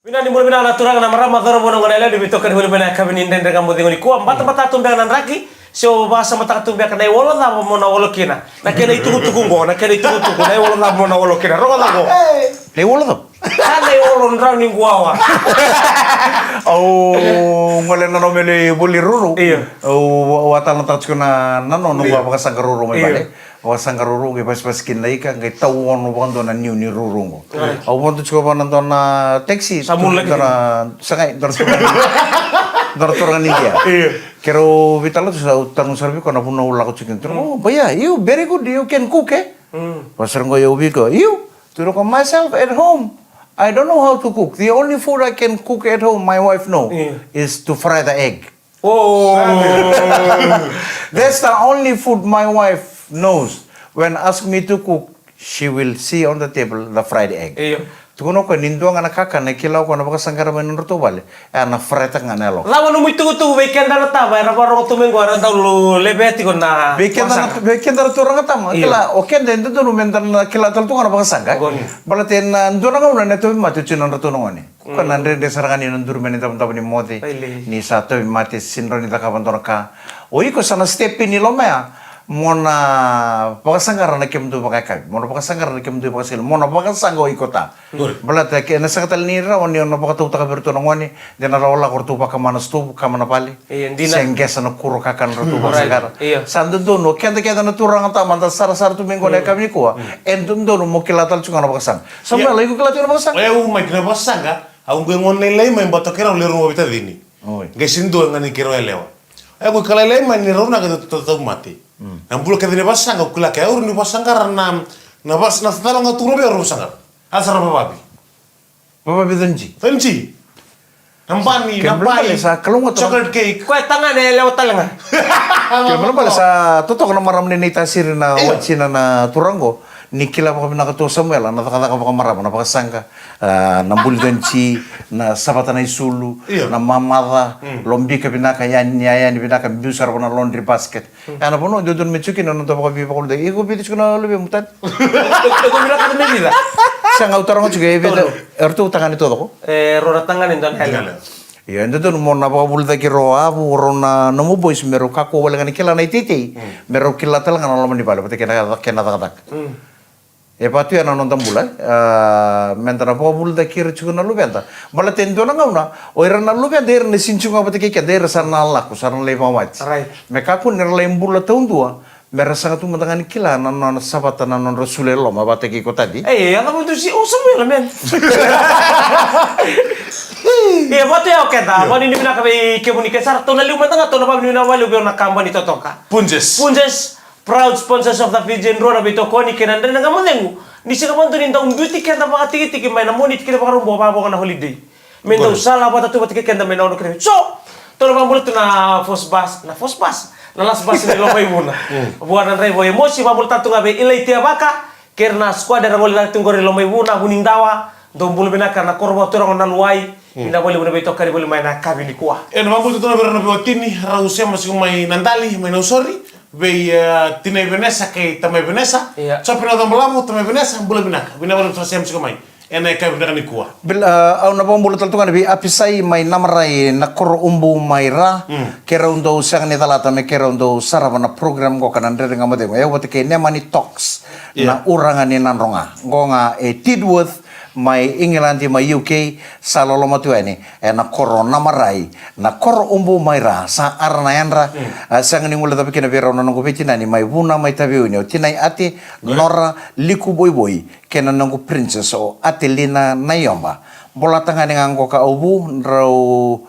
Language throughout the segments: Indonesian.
Bina ni mulai bina turang na marama doro bono ngana di bitokan hulu bina kabin inden dengan mudi ngoni kuam bata bata tumbe nan raki so bahasa mata tumbe kana wolo na mo na wolo kina na kena itu ngo na kena itu na wolo na mo na wolo kina ro na go Le wolo to. kana wolo ndra ni guawa Oh, ngole na no mele boli ruru. Iya. Oh, watan ta chuna na no no Iya. ba ka ruru mai Iya. bale. Wa sanga ruru ke pas kin lai ka ngai tau ono bondo na niu ni ruru ngo. Au bondo chko bondo na taxi. Samul lagi. Sangai dor turang India. Iya. Kero vitalo tu sa utang sarvi ko na puno ula ko chicken. Oh, baya, you very good. You can cook eh. Pasar ngo yo biko. You to look myself at home. I don't know how to cook. The only food I can cook at home, my wife know, is to fry the egg. oh That's the only food my wife knows. When ask me to cook, she will see on the table the fried egg. iya Tukuno ko nindo nga nakaka na kilaw ko na baka sangkara man nuto bale. Na fry ta nga nelo. lawan mu itu weekend na ta ba ra ro to mengo ra daw lebeti ko na Beken dar turang tama. Kila oken den do no men na kila tal tu nga baka sangka. Balaten ndo na nga na to matu chinon rato ngoni. Ko nan re de sarangani ndur men tam tam ni moti. Ni sato mati sinro ni ta ka bantor ka. Oi ko sana step ni lomea. Mona pakasangara na kemdu pakai mona pakasangara na kemdu pakai mona pakasanggo ikota balata ke na sakatal ni ra oni ono pakatu taka bertu ngoni dena rola kortu pakamana stu kamana pali sengges na kuro kakan rotu pakasangara sandu dono kenda kenda na turang ta manta sara sara tu mengko na kami ko endun dono mo kilatal chunga na pakasang sampai lagi kilatal na pakasang mai kina pasanga au ngon lei mai bato kira le rumo bita dini gesindo ngani kira elewa aku kala lei mai ni rona ka to mati Nambulo ka dine pasanga kula ka ur ni pasanga na bas na tala nga turo be ru pasanga asara Papa bidonji Fenci Nampani nampai sa kalunga chocolate cake ko tangan ne lewat talanga Kemana pala sa totoo na maram ni tasir na wachina na turango ni kila pa na kato Samuel na kata ka maram na pakasangka na bulganchi na sabata na isulu na mamada lombi ka pinaka yan pinaka busar na laundry basket ana pono dodon mechuki na to pa ko de iko bitis ko na lubi mutat ko mira ka ne vida sa ngautarang ko chuge bida ertu tangan itu ko rora tangan indon hela Ya, itu tuh mau napa bulta kiro abu rona nomu boys meru kaku wala ngani kila na ititi meru kila tel ngana lama di bala pati kena tak ya patu ya nonton bulai mentara apa bulta kiro cukup nalu benta bala tendo na ngauna oira nalu benta ir nesinchunga pati kaya der sana laku sana leva wach meka ku nerlem bula tahun dua merasa tu mentangan kila non sabata non rasule lo ma bate kiko tadi ya kamu tuh si Samuel men Iya, buat ya oke ta. Mani ni bina kabe kebuni kesar to na liu matanga to na pabni na walu be na kamba ni totoka. Punjes proud sponsors of the Fijian Road abito ko ni kenan dan ngamonengu. Ni sika mantu ni taun duty kenda pa tiki mai na monit kira pa rumbo pa na holiday. Men daw sala pa tu batike kenda men na kire. So, to na pambulo to na first bus. Na last bus ni lo may muna. Buwan ray boy mo si pambulo tatu ngabe ilay tia baka. Kerna squad na ngol na tungori lo may muna huning dawa. Dong bulu bina karena korbo turang na luai. Ina boleh bina beto kari boleh main akabi ni kuah. Mambu tu na berana bewatini rausia masih mai nandali mai nausori be tinai Venesa ke tamai Venesa. Sopi na tambalamu tamai Venesa boleh bina boleh selesai masih mai. Ena kabi bina ni kuah. Bil au na pambulo taltungan bi apisai mai namarai na kor umbu mai ra kera undo sang ni talata me kera undo saravana program ko kanan re ngamade ya wote ke nemani talks na urangan ni nanronga ngonga Tidworth mai England mai UK salolo matu ini na kor namarai na kor umbu mai ra sa arna yanra sang ni ngula tapi kena vera no ngo betina ni mai buna mai tabi ni tinai ati nora liku boy kena nongo princess o Atelina Nayomba bola tanga ni ngangko ka ubu rau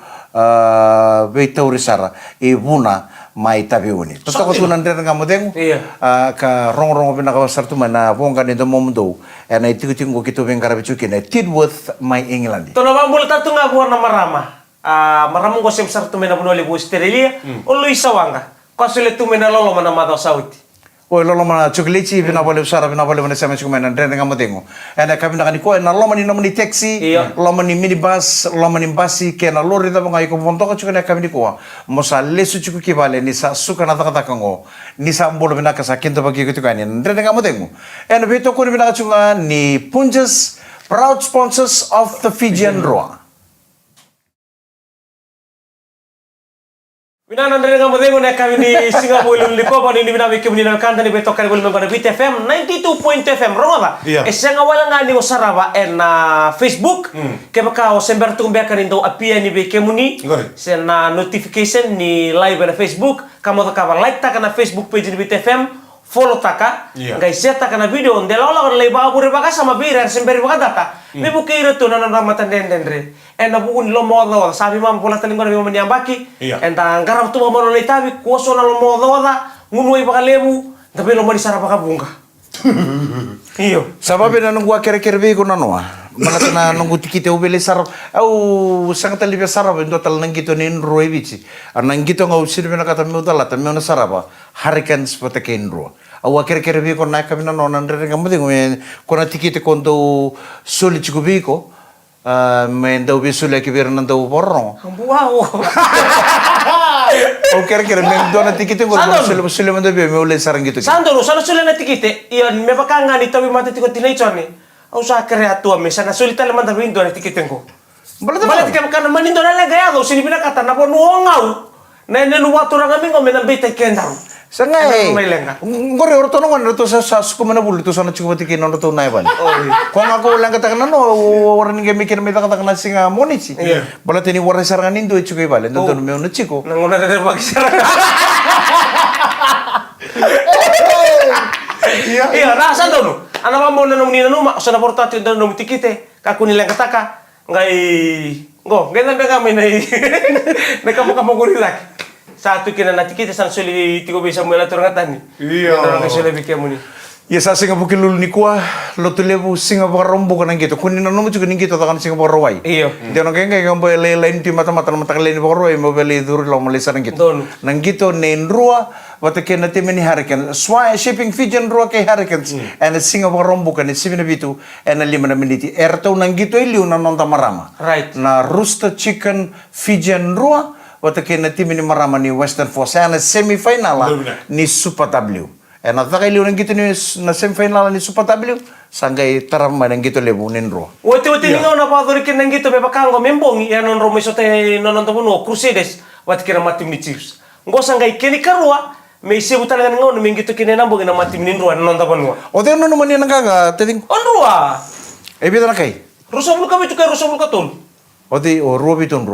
beitaurisara ibuna mai tabiuni. Totoo ko tunan rin nga mo deng ka rong pinaka sartu mana bonga ni domondo na ititing ko kito beng karabichuki na Tidworth mai England. To na bambul tatu nga buwan na marama. Maramong ko sartu mena bunoli bu Australia o Luisa wanga. Kasule tu mena lolo mana mata Saudi. Oi lolo mana chocolate pina boleh usara pina boleh mana sama cuma nan ren nga mo dengo. Ena kami nakani ko na lolo mani nomani taxi, lolo mani minibus, lolo mani basi ke na lori da ngai ko ponto ko cuma kami ko. Mosa lesu cukup kibale ni sa suka na taka kango. Ni sa mbolo bina ka sa kinto bagi ko tukani ren nga mo dengo. Ena beto ko ni bina cuma ni Punjas proud sponsors of the Fijian Roa. Minana ndere ngamo dengo na kami ni Singapore liko pa ni bina wiki ni kanta ni beto kare bulu ngana Beat FM 92.fm ronga Iya. Esanga wala ngani o saraba na Facebook ke baka o sember tu mbeka ni ndo apia ni beke muni Ngori. na notification ni live na Facebook kamo ta kaba like ta kana Facebook page ni Beat FM follow taka Iya. ngai seta kana video ndela ola le ba bure baka sama birer semberi baka data me bukiro tu na ramatan dendre na buun lo modo sabi mam pola talingon mi mani ambaki Iya. enta garap tu mamano le tabi kuoso na lo modo da ngunui baka lebu tapi lo mani sara baka bunga iyo Sababe na nunggu kere-kere ko na noa. Mana na nunggu tikite ubele sarap. Au sangat libe sarap ndo tal nangito ni nro ebici. Nangito ngau sirbe na kata mi udala ta mi na sarapa. Harikan seperti kenro. Au kere-kere ko na kami na nona ndere ngamude ngwe kona tikite kondo soli chikubiko. Menda ubi suli ki berna ndo borro. wow Au kere-kere men dona tikite ko suli menda be me ule sarang gitu. Sandoro sana sulle na tikite iyan me baka ngani tabi mate tiko tinai chone au sa krea tua me sana sulita le manda vindo na tikite ngo Balati kam kana manindo na legado sini bina kata na bonu ngau na nenu watu ranga mingo me na bete kendaru Sangai. Ngore orto no ngana to sa kumana bulu to sana chukupati kino to nai ban. Ko ngako ulang kata kana no orang ni mikir meta kata kana singa monici. Balati ni warna sarangan indo chukai bale ndo me ono chiko. Nangona de bakisara. Iya, rasa dono. Ana mambo na nung numa sana portati dono nung tikite kakuni lang kataka ngai ngo ngena bega me nai. Nakamu gorilak. Satu kina na tikite san suli tigo bisa mula turangatan ni. Iya. Na suli bikemu ni. Ya sa singa bukin lulu ni kuah lo tu lebu singa rombo kana gitu. Kuni na nomu juga ni gitu takan singa rawai. Iya. Dia nak kaya kaya boleh lain di mata-mata kalian rawai mau beli dulu lo melisaran gitu. Dono. Nang gitu nen rua wata kena timeni harikan. Swai shipping Fijian rua kaya harikan. And singa rombo kana sibina bitu and 5 menit. Erto nang gitu iliu na nonta marama. Right. Na rooster chicken Fijian rua wata kena timeni marama ni Western Force. And semifinal ni Super W. Na taka iliu nang gitu ni na semifinal ni Super W. Sanggai taram nang gitu lebu nenro. Wote ni ngau na padori kin nang gitu be bakango membongi ya non romo isote non puno Crusaders wat kira matim ni Chiefs. Ngo sanggai keni karua me ise butala ngau no mengito kini nambo na matim ni nro non tapanwa. O te no mani nang kaga teting. Onrua. Ebi na kai. Rusabul kami tukai rusabul katul. O te o Robiton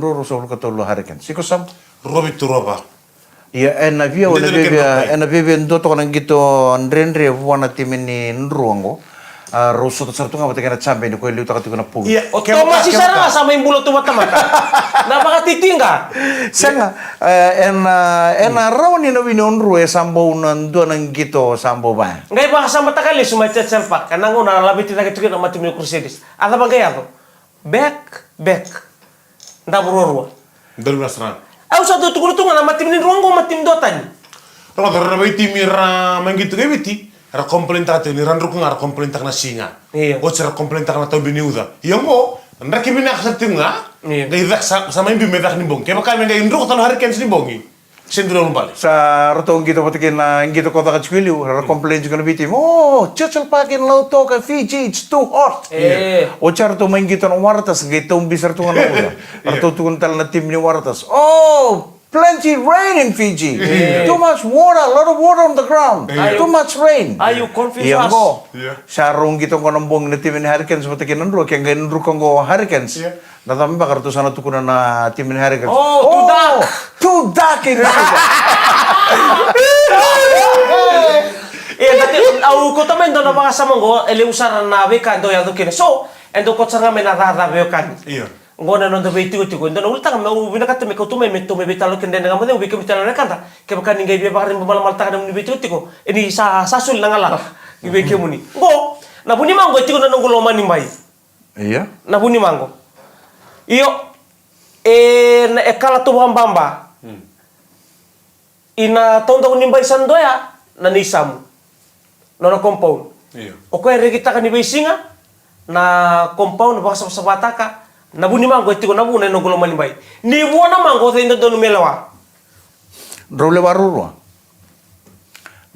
roso katul lo harikan. Siko sam. Robit Turoba. Ya ena via Dito na bebe ndoto nang gitu ndrendre wana timini nruango. Roso to sartu ngabate kana chambe ni ko liu takati kuna pu. Iya, otomas si sarang sama yang bulat tumat mata. Napakatitingga. Sanga ena rawni no winonru e sambo nando nang gitu sambo ba. Ngai ba sama takali sumai cecel pak. Kanang una labi tidak itu kita matim ni Crusaders. Ada bagai apa? Back. Nda burorwa. Dari Nasran. Aku satu tukul na matim ni ruango matim dotan. Kalau karena baiti mira menggitu ke biti, era komplenta te ni ranru kung era komplenta na singa. Iya. O era komplenta na tabi niuda. Iya mo, ndak kimi na kasatinga. Iya. Ngai dak sama imbi medak ni bong. Kaya bakal ngai indro ko hari kan ni bongi. Sendiri lumbali. Sa rotong gitu patikin na gitu kota kachwiliu ra complain juga biti. Oh, chachal pakin lo to ka Fiji, it's too hot. O char to main gitu no wartas gitu bisar tu ngano ya. Arto tu kuntal na tim ni wartas. Oh, plenty rain in Fiji. Too much water, a lot of water on the ground. Too much rain. Are you confused? Iya go. Iya. Sarung gitu ko nambong na tim ni Hurricanes seperti kinandro kaya ganun ko go Hurricanes. Natami bakar tu sana tukuna na tim ni Hurricanes. Oh, too dark in Tapi au ko tamen do na mga samanggo ele usara na beka do ya do kine. So, endo ko tsanga me na rara beokan. Iya. Ngona non do beitu tigo ndo ulta me u bina katte me ko tume me tume betalo kende nga mo de ubike betalo na kanta. Ke baka ningai be bakar mal mal ta ni beitu tigo. Ini sasul na ngala. Ibeke muni. Ngo, na buni mango tigo na ngulo mani mai. Iya. Na buni mango. Iyo na ekala tu bamba. Ina tonda unimbai sandoya na nisamu. Nono compound. Iya. Okoy regita ka ni Baisinga na compound baka sa bataka na buni mango iti ko na buna no gulo manimbay. Ni buona mango sa indo dono melawa. Roble baruro.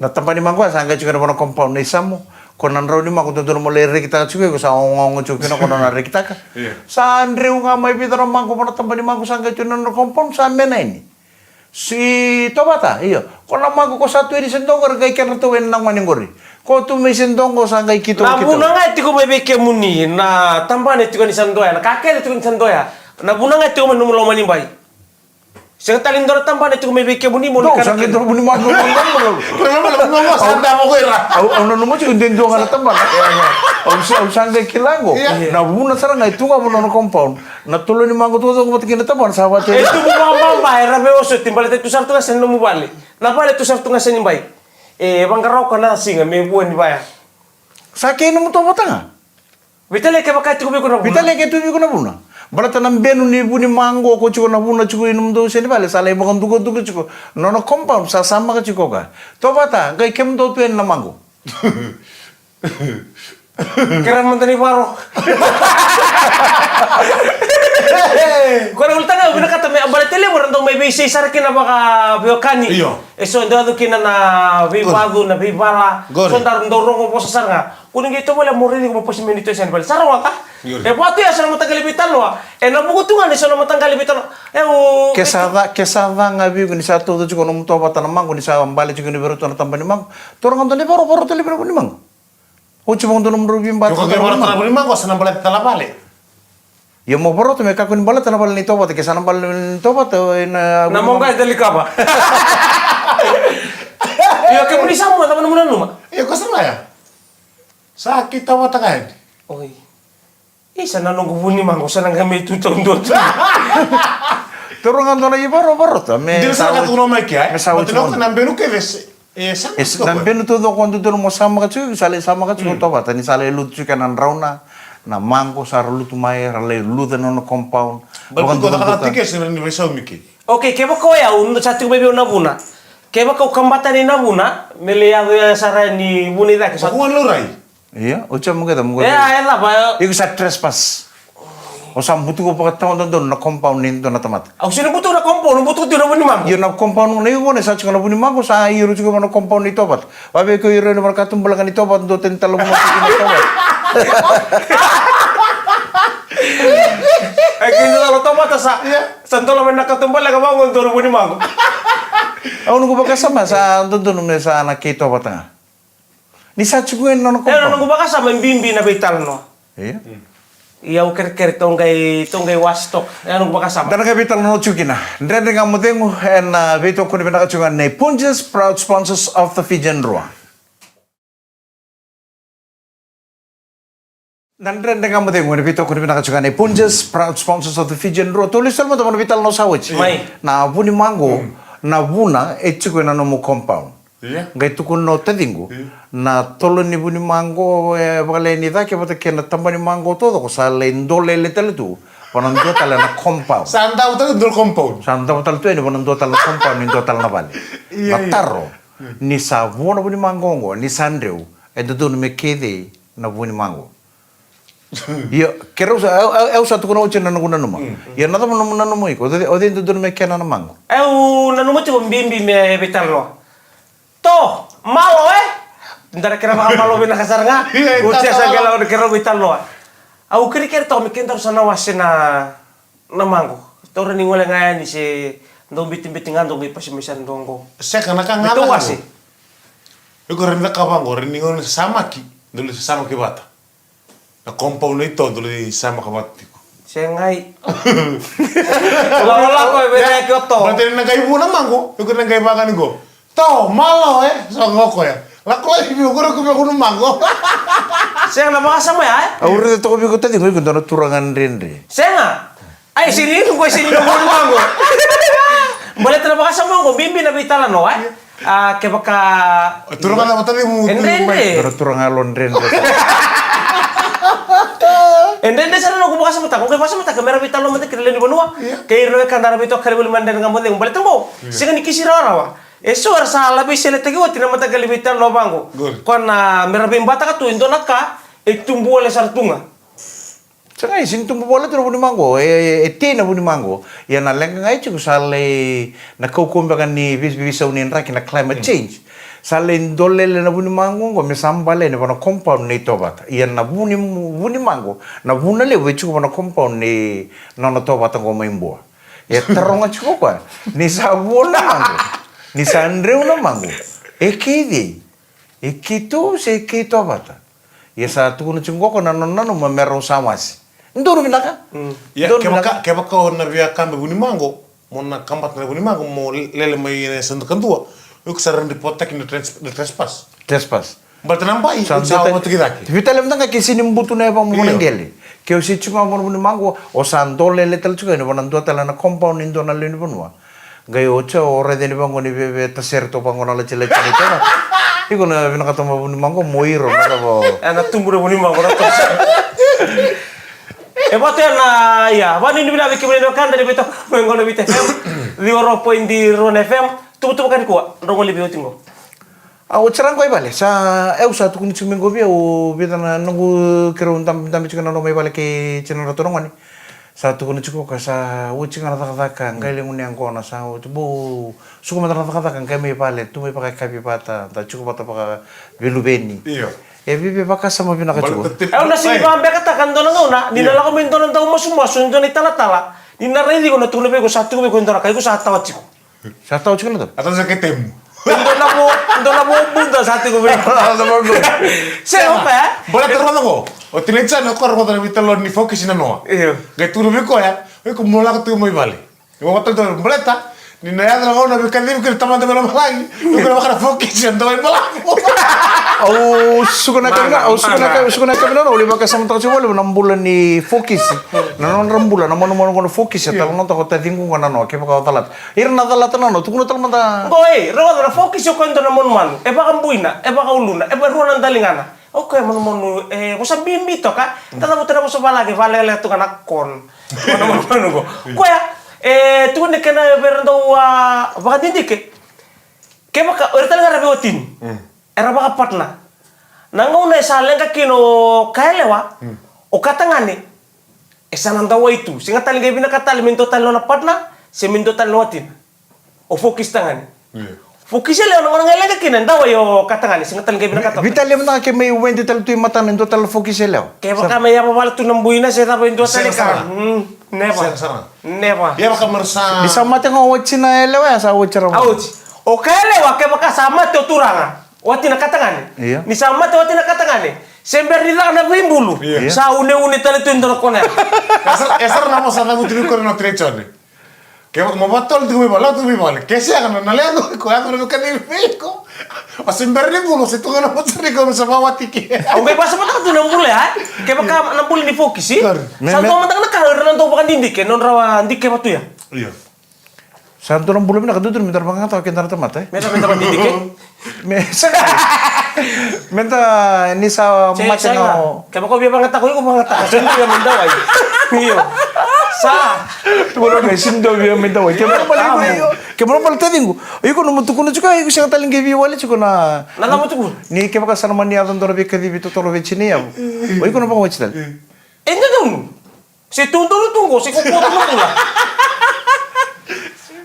Na tampa ni mangwa sanga juga na compound na isamu. Konan raw ni mako dono mo le regita juga ko sa ongongo juga na konan regita ka. Iya. Sa Andrew nga may pitaro mangko para tampa ni mangko sanga juga na compound sa mena ini. Si tobata, iyo. Ko na mago ko satu edi sendongo gay kerna to en nang maningori. Ko tu me sendongo sa gay kito Na kito. buna ngai tiko may beke muni na tambane tiko ni sandoya na kakele tiko ni sandoya. Na buna ngai tiko manumulo manimbai. Sing talindor tambane tiko may beke muni mo No, sa kito buni mago mago. Kenapa belum ngomong sanda mo ko ira? Au no mo chiku dendo ngala tambal. Au sanga kilango. Na buna sarang ngai tunga buna no compound. Na tulo ni mango tuwa ko patikina tambal sa wa che. Itu bukan mbay rabe oso timbale tu sartu ngasen no mubali. Na bale tu sartu ngasen mbay. Bangkarau kana singa me buan di baya. Sa ke no to batanga. Vitale ke bakai tu ko na. Vitale ke tu ko na buna. Balata nam benu ni buni mango ko chiku na buna chiku inum do seni bale sala ibo kan dugo dugo chiku. No compound sa sama ka chiku ka. To bata ngai kem do tu en na mango. Kira mantani baro. Kau ulta na bina kata me abale tele mo rando may bisi sarkin na baka biokani. Iyo. So ndo kina na bibadu na bibala. So ndar ndo rongo po sa sarga. Kuning ito wala mo rin ko po si minito sen bal. Sarwa ka. Pati ya sa matangalibitan lo. Nabugutungan ni sa matangalibitan. Kesava ngabi ko ni sa todo chiku no to bata na mango ni sa bale chiku ni beruto na tambani mango. Torang ando ni baro tele bero ni mango. Uci mong dono merubim batu. Yo kagak baru tanah lima kok senang balik tanah balik. Ya mau baru tuh mereka kun bala tanah bala ni tobat ke sana bala ni tobat na. Na mong guys dali ka ba? Yo ke muni samo taman muna numa. Iya kok salah ya? Sakit tawa tangan. Oi. Isa na nung buni mango sa nang kami tutong dot. Torong ando na ibaro tuh. Hindi sa katuno may kaya. Matino ka nang benu ke ves. Dan benu tuh kon tuh mo sama ka cuy, sale sama ka cuy tobat. Ni sale lutu kanan rauna. Na mango sar lutu mai rale lutu no compound. Bukan kota kata tiga sebenarnya di Besau Miki. Okay, keba ko ya undo satu bebe na buna. Keba ko kambata ni na buna, mele ya sara ni buni da ke sa. Kuan lurai. Iya, ucap mo kita mo. Ya, ela ba. Iku sa trespass. O sa butu ko pagkataon doon na compound nito na tamat. Ako sino buto na kompo, buto ti na buni mango. Yun na compound mo na yun, sa chika na buni mango sa iro chika mo na compound nito bat. Wabe ko iro na markatong balakan nito bat do tentalo mo nito bat. Ay kini lalo tomata sa. Santo laman nakatumbal ka mango do buni mango. Ako nung ba kasama sa doon sa nakito bat nga. Ni sa chika na compound. Eh nung ba kasama bimbi na bital no. Iya. Iya uker tonggay wastok. Ano ba kasama? Dan kapital no chukina. Ndre nga mo dengo en veto ko ni pinakachungan na Punjas, proud sponsors of the Fijian Roa. Dan nga mo dengo ni veto ko ni pinakachungan na Punjas, proud sponsors of the Fijian Roa. Tulis mo to vital no sawich. May. Na buni mango na buna etchiko na no mo compound. Iya. Gai tukun no tedingo. Na tolo ni buni mango bagale ni da ke bata ke na tambani mango todo ko sa le ndole le tele tu. Panan do tala na compound. Santa utang dul compound. Santa tal tu ni panan do tala compound ni do tala na bali. Na tarro ni sa bona buni mango ngo ni sandreu e do me kede na buni mango. Yo kero sa eu sa tukuna uchen na nguna numa. Yo na tamo na numa iko. Ode do me kena na mango. Eu nanumo tu bimbi me bital no. To, malo Ndara kira baka malo bina kasar nga. Ucia sa galaw na kira bital no. Au kiri to mikintar sa nawas na mango. Toro ni ngole nga ni si ndong biting-bitingan ndong ipasimisan ndongo. Saya kana ka ngala. Itu wasi. Yo rinda ka bango rini ngon sama ki. Dulu sama ki bata. Na compound ito dulu sama ka bata. Sengai. Wala ko beda kyoto. Berarti nagay mo na mango. Yo nagay bakan ko. To, malo so ngoko ya. Lako lang ibiguro ko ng mango. Saya na makasama ya. Aure to ko bigo tadi ko dono turangan rendre. Saya ay sini ko sini ng mango. Boleh na makasama ko bimbi na bitala no ay. Ke baka turangan na tadi mo. Endre. Turangan lon rendre. Ende sana no kubuka sama takong kay pasa mata kamera bitalo mate kirele ni banua. Kay ro kandara bito kare bul manden ngamode boleh tunggu. Singa ni kisira rawa. Eso sa labi sele tagi wati na mata galibitan lo bango. Kon na merabim bata ka tu indo nakka itumbu ole sartunga. Saka isin tumbu bola tu buni mango na buni mango. Ya na lenga ngai chu sale na kokumba kan ni bisa unin rak na climate change. Sale ndolele na buni mango ngo mesambale ne bana compound ni tobat. Ya na buni mango na bunale we chu bana compound ni na tobat ngo maimbo. Ya terong cukup kwa. Ni sabon na mango. Ni Sandreu na mango. Ekidi. Ekito se ekito abata. Ya satu kuno cungko na nonano mamero samasi. Ndoro binaka. Ya kebaka na via kambe buni mango. Mona kampat na buni mango mo lele mai sentu kantua. Yuk saran di potek ni trespass. Trespass. Balta nampai. Usaha mo tikidaki. Vita lem tanga kisi nimbutu na mo ngele. Keo si chunga mo buni mango o santo lele tel chuga ni bonan tua tala na compound indo na leni bonwa. Gai ocha ore de ni bango ni bebe taserto bango na lechele chele chele. Iko na binaka tama buni mango moiro na bo. Ana tumbure buni mango na to. Bote na ya, bani ni bina biki bina kanda ni beto ngono bite FM. Di oro point di Ron FM. Tubu kan ko rongo libi otingo. O cerang koi bale sa sa tu kuni cumeng gobi o beta na nungu kero tam cika na no mai bale ke cina rato nongani. Sa tu kuni cukup ka sa o cika na taka ngai le nguni angko na sa o tu bo suku mata na taka ngai mai bale tu mai pakai kapi pata ta cukup pata pakai belu beni. Iya. Bibi pakai sama bina ka cukup. Na si pambe katakan dono ngona ni na ko men dono tau masu dono tala ni na rili ko na tu lebe ko satu ko ndora kai ko sa tawa ciko. Sa tawa ciko na to. Atau sa ketemu. Ndona mo bunda satu ko be. Se opa. Bola terus ko. O tinetsa no ko ro ni telo ni focus na no. Iya. Gai tu lebe ko ya. Ko mola ko tu mai bale. Ko hotel to boleta. Ni na ya drago na bikali ko taman de mala lagi. Ko na makara focus ndo mai bala. Sukuna ka bina uli baka sama tau coba 6 bulan ni focus. Nanon rembulan namun kono focus ya tal nonto kota tinggung kana no ke baka talat. Irna talat no tu kuno tal mata. Boy, ro na focus yo konto na mon e baka buina, e baka uluna, e baka ruan dalingana. Oke, mon ko sa bimbi to ka. Tala mo tara mo so balage, vale tu kana kon. Mon ko. Ko ya tu ne kana berndo baka dindike. Ke baka ora talaga rabi otin. Era baka patna. Nanguna sa lenga kino kaelewa o katangane. Esa nanda wa itu. Singa talinga bina katali minto talo na patna, se minto talo atin. O focus tangane. Focus le ono lenga kina ndawa yo katangane singa talinga bina katali. Vitali mna ke may wende tal tu mata nendo tal focus le. Ke baka may apa tu nambuina se tabo indo talika. Never. Never. Ya baka mersa. Di sama tengah wacina elewa sa wacira. Auci. O kaelewa ke baka sama te turanga. Wati na katangane. Iya. Ni sama te wati na katangane. Sember di na bimbulu. Iya. Sa une tale tu indoro kone. Esar namo sa namu tu ko no trechone. Ke mo batol tu mi bala tu mi bala. Ke sia kana na le ko ya no kan ni ko. O sember ni bulo se tu no mo tsari ko sa mawati ki. Ang may basa mata tu nambule ha. Kaya baka nambule ni focus eh. Santo mata na kahir na to baka dindik non rawa ndik ke batu ya. Iya. Santo nang bulan na kadudur minta bang atau kita rata mata. Meta dindik eh. Menta ini sa mata no. Kaya baka biya bangat ako bangat ako. Sino yung mandaway? Iyo. Sa. Tuguro may sindo biya minta wai. Kaya mo pala tadingo. Ay ko no mutukuno chuka ay ko siya taling gibi wali chuko na. Nala mo tukur. Ni kaya baka sana man niya toro bi kadi bito toro bi chinia. Ay ko no pa wachidal. Endo dong. Si tunggu si kukuto mo pula.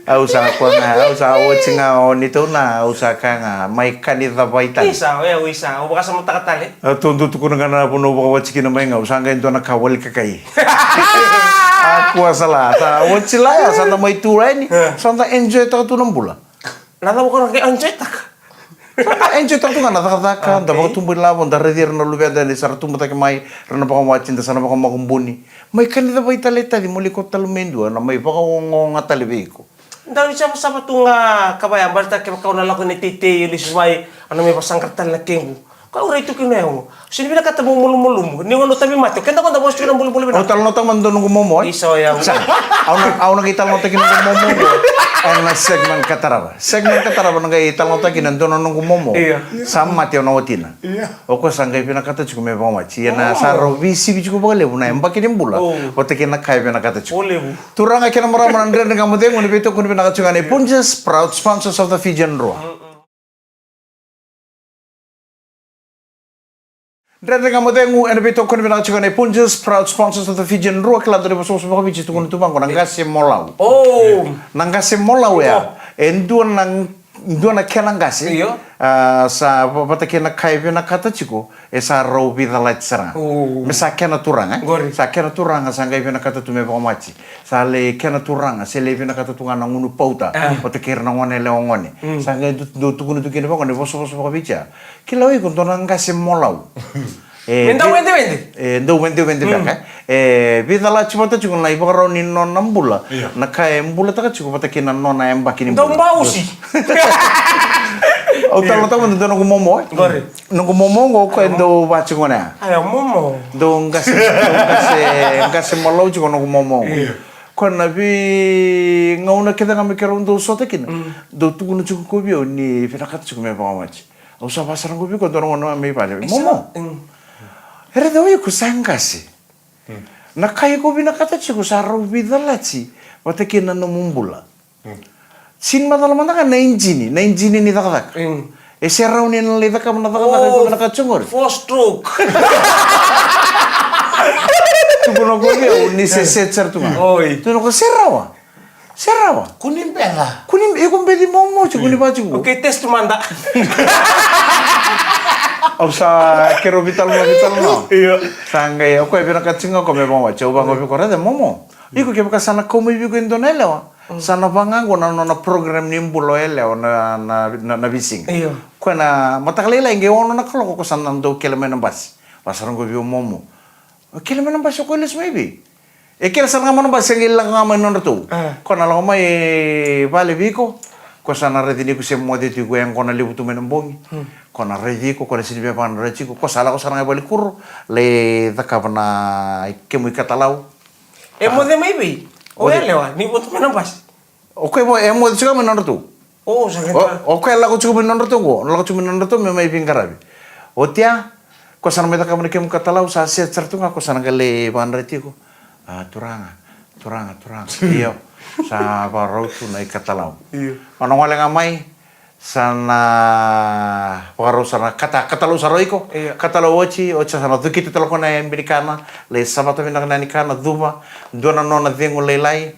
Ausa ko na, ausa wachinga o nito na, ausa ka nga, may kanita baitan. Isa, o baka sa mga takatali. Tundu ko na na puno baka wachiki na may nga, usa nga ito nakawal ka kay. Aku asala, sa wachila ya, sa may turay ni, sa enjoy ta ito ng bula. Nata mo ko na kay enjoy tak. Enjoy ta ito nga, natakatakan, tapos tumbuin labon, daradir na lubeda ni sa tumbuta kay may, rana pa kamachin, ta sana pa kamakumbuni. May kanita baitalita, di muli ko talumendo, na may baka nga talibi ko. Dahil siya sa patunga kabayan, basta kaya kau nalako ni titi, yulis may, ano may pasangkartan na kengu. Kau rin ito kinayaw mo. Sino binakata mo mulumulum? Ni wano tabi mati. Kaya ko na bos ko ng bulu-bulu O talo notang mandun ng gumomo. Iso yaw. Ako nakita mo tayo ng gumomo. Ang na segment kataraba. Segment kataraba nang italo tayo kinandun ng gumomo. Sama mati na otina. O ko sangay pinakata chiko may pamachi. Na sa rovisi bicho ko bagale na emba kinembula. O te kinakay pinakata chiko. Turang ay kinamaraman andre ng gamudeng ngunit ito kuno pinakata ni Punjas, proud sponsors of the Fijian Roa. Dere nga mo dengu ene bito kono bina chika ne Punjas, proud sponsors of the Fijian Roa Club dere boso boso bichi tu kono tubang ko nangasi molau. Oh, nangasi molau ya. Endu nang Ndona kelangasi. Iyo. Sa bata kena kaibe na kata chiko esa rau vida la tsara. Me sa kena turanga. Gori. Sa kena turanga sa ngai na kata tume ba machi. Sa le kena turanga se le na kata tunga na ngunu pauta. Bata kera na ngone le ngone. Sa ngai do tukunu tukene ba ngone boso ba bicha. Kilawi kun dona ngase molau. Ndau wende. Ndau wende baka. Vida la chimota chiko na ibaro ni non nambula. Na kai mbula taka chiko bata kena nona emba kini. Ndau mbausi. O talo tamo ndo no momo. Gori. No momo ngo ko ndo ba chiko na. Ayo momo. Ndo ngase molo chiko no momo. Ko na bi ngauna keda ngame kero ndo sote kina. Ndo tu no chiko ko bio ni fina kata chiko me ba machi. O sa pasara ko bi ko ndo no me ba. Momo. Era do ku sangasi. Na kai ko bi na kata chiko sa ro bi dalachi. Wate kina no mumbula. Sin madal mana kan na injini ni tak. Serau ni na leda ka na tak na kacungor. Four stroke. Tu kono ko ni se cer tu. Oi. Tu no ko serau. Serau. Kunim pela. Kunim e ko bedi momo chu kuni ba chu. Oke, tes tu manda. Ausa kero vital no. Iya. Sangai ko e bina kacunga ko me momo. Coba ko ko de momo. Iko ke ka sana ko me bi ko indonela. Sana bangango na program nimbulo ele na bising. Iyo. Ko na mataklela inge ono na kalo ko sana ndo keleme na bas. Pasaran ko bio momo. Keleme na bas ko les maybe. E kela sana mo na bas ngil lang ngama no to. Ko na lang mai vale biko. Ko sana redini ko se mode ti ko yang ko na libutu menembongi. Ko na redi ko na sini pan redi ko sala ko sana bali kur le dakapna kemu katalau. Mode maybe. Lewa, ni butuh menampas. Oke mo emo chuka menonor tu. Oh, sakit. Oke lagu chuka menonor tu go. Lagu chuka menonor tu me mai pingkarabi. Otia ko sana meta kamne kem katalau sa se certu ko sana gale banreti ko. Turanga. Iyo. Sa barau tu nai katalau. Iyo. Ono ngale ngamai sana pagaro sana katalau saroiko. Katalau ochi sana tu kita telokona americana le sabato vinagna nikana duba dona nona dengo lelai.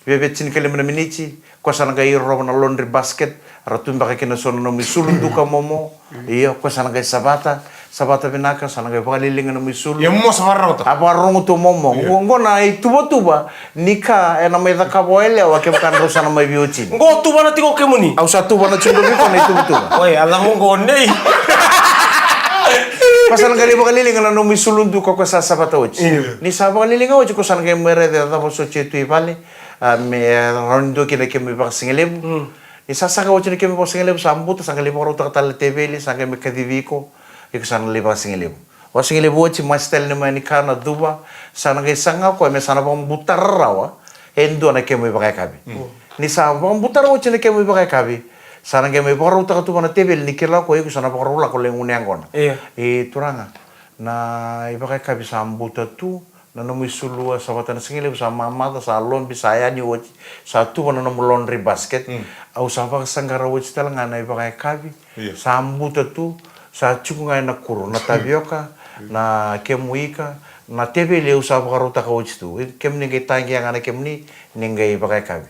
Bebe cini kali mana minici, kuasa naga iro na laundry basket, ratumba kaki na sono no misulun duka momo, iya kuasa naga sabata binaka, sana naga pakalilingan no misulun. Ya mo sa marauta. Apa rongo tu momo, ngo na tuba nika na may dakaboele wa ke bukan rusa na may biucin. Ngo tuba na tiko kemuni. Au sa tuba na chundo biko na tuba. Oi, alam mo ngone. Pasal kali pakalilingan no misulun duka kuasa sabata ochi. Ni sabata kalilingan ochi kuasa naga mere de da boso chetu ivale. Me rondo kina kemi pa singelebu. Isa saka ochi kemi pa singelebu sambuta sanga lipa ro ta tal teveli sanga me kadiviko iko sana lipa singelebu. O singelebu ochi mastel ni mani kana duba sana ga sanga ko me sana bom butarrawa endo na kemi pa kabi. Ni sa bom butar ochi na kemi pa kabi. Sana kemi pa ro ta tu na teveli ni kila ko iko sana pa ro la ko le ngona. Turanga na ipa kabi sambuta tu na nomu sulua sabatan singile sa mama sa lon bisaya ni wochi sa tu na nomu laundry basket au sa pa sangara wochi talanga na iba kabi sa ambuta tu sa chukunga na kuru na tabioka na kemuika na tebele u sa pa rota ka wochi tu kemni ke tangi yang ana kemni ningai iba kabi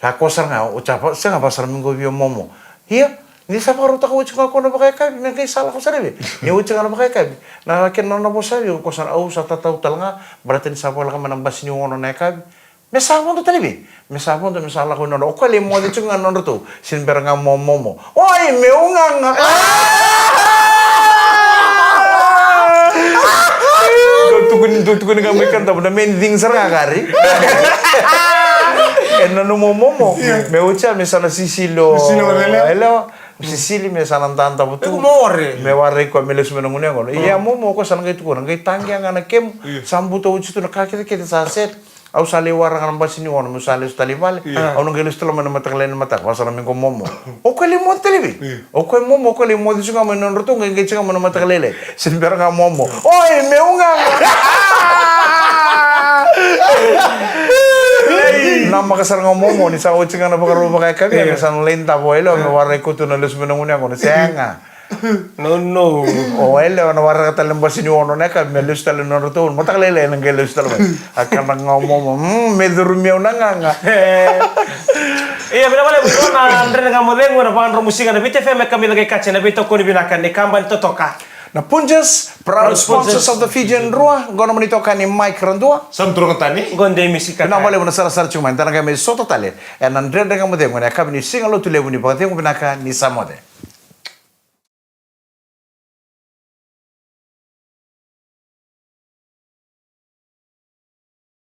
sa kosanga o chapa sanga pasar minggu bio momo hiya ni sa pa rota ka wochi ka kono ba kabi men kai sala ko sarebe ni wochi kana ba kabi na ken no bo sabi ko san au sa tatau talanga berarti ni sa pa la manang bas ni wono na kabi me sa mo to talibi me sa mo to me sala ko no ko le mo de chunga no to sin beranga momo oi me unga tukun kami kan tapi mending serang kari eno no momo me ucha me sana sisilo hello Sisili me sanan tanta butu. Me warre ko me lesme ngune ngono. Iya momo ko sanan gitu ko ngai tanggi ngana kem sambuto uci tu nakake ke sa set. Au sale warang namba sini ngono musale stali vale. Au ngai lestelo mana mata kalen mata ko sanan ko momo. O ko le mo televi. O ko momo ko le mo disu ngam non roto ngai chinga mana mata kalele. Sin ber ngam momo. Oi me unga. Nama kasar ngomong ni sa ucing na bakaru bakai kami, san lenta boelo, me warna ikutu na lus menungune ako na senga. No. Oh, ele wana warga talim basi ni ono neka melus talim no to mo taklele nang gelus talim. Akan ngomong medurumia unanga. Iya bila bale buto na andre nga modeng wana pan romusinga na bite feme kami lagi kace na bito ko ni binakan ni kamban totoka. Na Punjas, proud sponsors of the Fijian Rua, gono menitokan ni Mike Randua. Sam turun tani. Gonde misika. Na wale muna sara cuma antara kami soto tale. En andre nga modeng wana kami ni singalo tule muni pagate mo binaka ni samode.